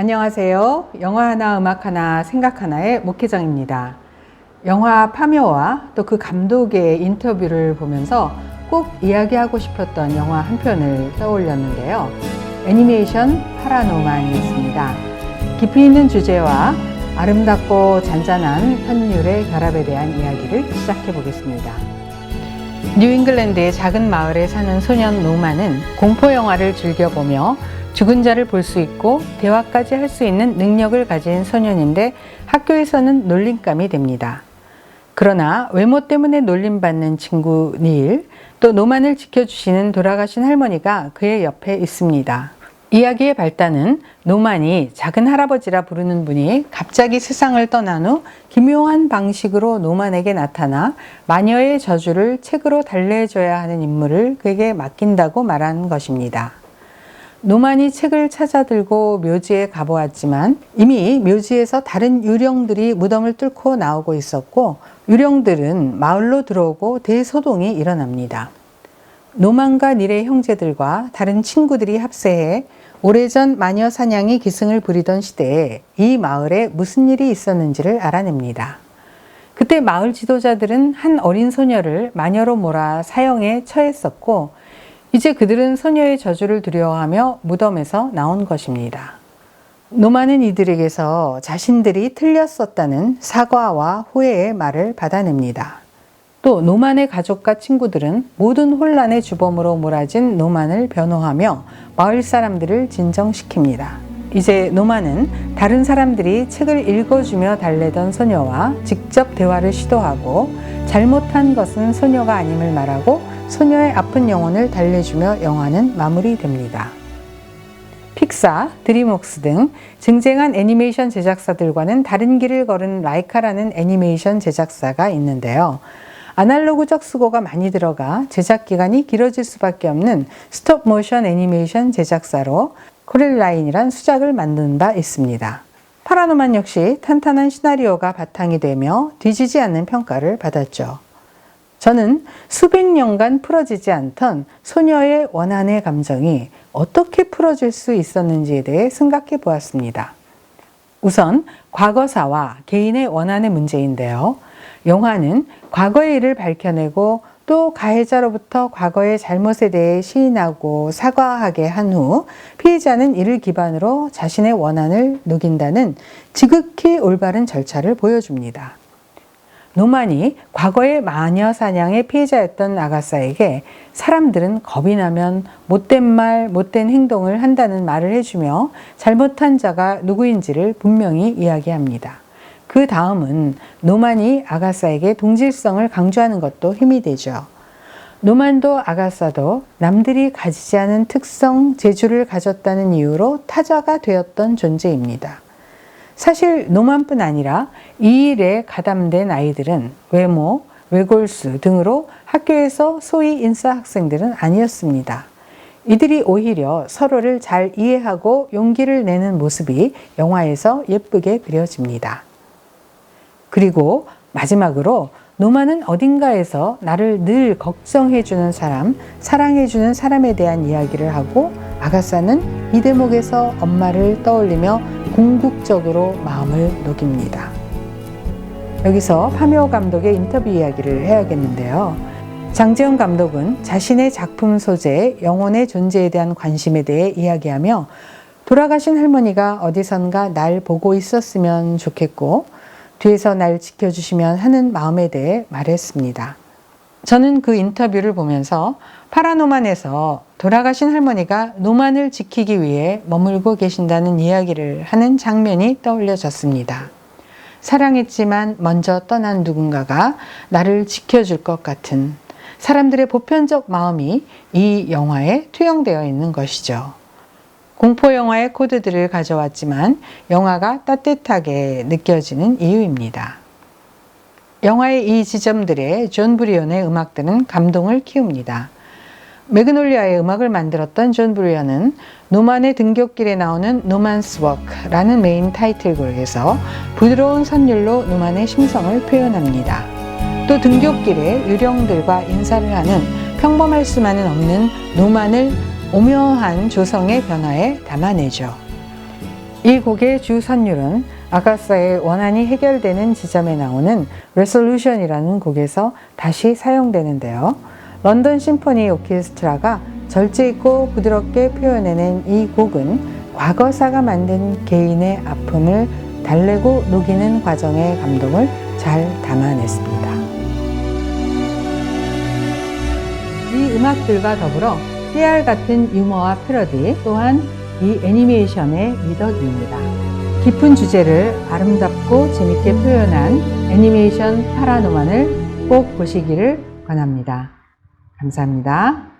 안녕하세요. 영화 하나 음악 하나 생각 하나의 목혜정입니다. 영화 파묘와 또 그 감독의 인터뷰를 보면서 꼭 이야기하고 싶었던 영화 한 편을 떠올렸는데요. 애니메이션 파라노만이었습니다. 깊이 있는 주제와 아름답고 잔잔한 선율의 결합에 대한 이야기를 시작해 보겠습니다. 뉴잉글랜드의 작은 마을에 사는 소년 노만은 공포 영화를 즐겨보며 죽은 자를 볼 수 있고 대화까지 할 수 있는 능력을 가진 소년인데 학교에서는 놀림감이 됩니다. 그러나 외모 때문에 놀림받는 친구 닐, 또 노만을 지켜주시는 돌아가신 할머니가 그의 옆에 있습니다. 이야기의 발단은 노만이 작은 할아버지라 부르는 분이 갑자기 세상을 떠난 후 기묘한 방식으로 노만에게 나타나 마녀의 저주를 책으로 달래줘야 하는 임무를 그에게 맡긴다고 말한 것입니다. 노만이 책을 찾아들고 묘지에 가보았지만 이미 묘지에서 다른 유령들이 무덤을 뚫고 나오고 있었고 유령들은 마을로 들어오고 대소동이 일어납니다. 노만과 닐의 형제들과 다른 친구들이 합세해 오래전 마녀 사냥이 기승을 부리던 시대에 이 마을에 무슨 일이 있었는지를 알아냅니다. 그때 마을 지도자들은 한 어린 소녀를 마녀로 몰아 사형에 처했었고 이제 그들은 소녀의 저주를 두려워하며 무덤에서 나온 것입니다. 노만은 이들에게서 자신들이 틀렸었다는 사과와 후회의 말을 받아냅니다. 또 노만의 가족과 친구들은 모든 혼란의 주범으로 몰아진 노만을 변호하며 마을 사람들을 진정시킵니다. 이제 노만은 다른 사람들이 책을 읽어주며 달래던 소녀와 직접 대화를 시도하고 잘못한 것은 소녀가 아님을 말하고 소녀의 아픈 영혼을 달래주며 영화는 마무리됩니다. 픽사, 드림웍스 등 쟁쟁한 애니메이션 제작사들과는 다른 길을 걸은 라이카라는 애니메이션 제작사가 있는데요. 아날로그적 수고가 많이 들어가 제작 기간이 길어질 수밖에 없는 스톱 모션 애니메이션 제작사로 코렐라인이란 수작을 만든 바 있습니다. 파라노만 역시 탄탄한 시나리오가 바탕이 되며 뒤지지 않는 평가를 받았죠. 저는 수백 년간 풀어지지 않던 소녀의 원한의 감정이 어떻게 풀어질 수 있었는지에 대해 생각해 보았습니다. 우선 과거사와 개인의 원한의 문제인데요. 영화는 과거의 일을 밝혀내고 또 가해자로부터 과거의 잘못에 대해 시인하고 사과하게 한 후 피해자는 이를 기반으로 자신의 원한을 녹인다는 지극히 올바른 절차를 보여줍니다. 노만이 과거의 마녀 사냥의 피해자였던 아가사에게 사람들은 겁이 나면 못된 말, 못된 행동을 한다는 말을 해주며 잘못한 자가 누구인지를 분명히 이야기합니다. 그 다음은 노만이 아가사에게 동질성을 강조하는 것도 힘이 되죠. 노만도 아가사도 남들이 가지지 않은 특성, 재주를 가졌다는 이유로 타자가 되었던 존재입니다. 사실 노만뿐 아니라 이 일에 가담된 아이들은 외모, 외골수 등으로 학교에서 소위 인싸 학생들은 아니었습니다. 이들이 오히려 서로를 잘 이해하고 용기를 내는 모습이 영화에서 예쁘게 그려집니다. 그리고 마지막으로 노만은 어딘가에서 나를 늘 걱정해주는 사람, 사랑해주는 사람에 대한 이야기를 하고 아가사는 이 대목에서 엄마를 떠올리며 궁극적으로 마음을 녹입니다. 여기서 파묘 감독의 인터뷰 이야기를 해야겠는데요. 장지영 감독은 자신의 작품 소재의 영혼의 존재에 대한 관심에 대해 이야기하며 돌아가신 할머니가 어디선가 날 보고 있었으면 좋겠고 뒤에서 날 지켜주시면 하는 마음에 대해 말했습니다. 저는 그 인터뷰를 보면서 파라노만에서 돌아가신 할머니가 노만을 지키기 위해 머물고 계신다는 이야기를 하는 장면이 떠올려졌습니다. 사랑했지만 먼저 떠난 누군가가 나를 지켜줄 것 같은 사람들의 보편적 마음이 이 영화에 투영되어 있는 것이죠. 공포 영화의 코드들을 가져왔지만 영화가 따뜻하게 느껴지는 이유입니다. 영화의 이 지점들의 존 브리온의 음악들은 감동을 키웁니다. 매그놀리아의 음악을 만들었던 존 브리온은 노만의 등굣길에 나오는 노만스 워크라는 메인 타이틀곡에서 부드러운 선율로 노만의 심성을 표현합니다. 또 등굣길에 유령들과 인사를 하는 평범할 수만은 없는 노만을 오묘한 조성의 변화에 담아내죠. 이 곡의 주 선율은 아가사의 원한이 해결되는 지점에 나오는 Resolution이라는 곡에서 다시 사용되는데요. 런던 심포니 오케스트라가 절제 있고 부드럽게 표현해낸 이 곡은 과거사가 만든 개인의 아픔을 달래고 녹이는 과정의 감동을 잘 담아냈습니다. 이 음악들과 더불어 깨알 같은 유머와 패러디 또한 이 애니메이션의 미덕입니다. 깊은 주제를 아름답고 재밌게 표현한 애니메이션 파라노만을 꼭 보시기를 권합니다. 감사합니다.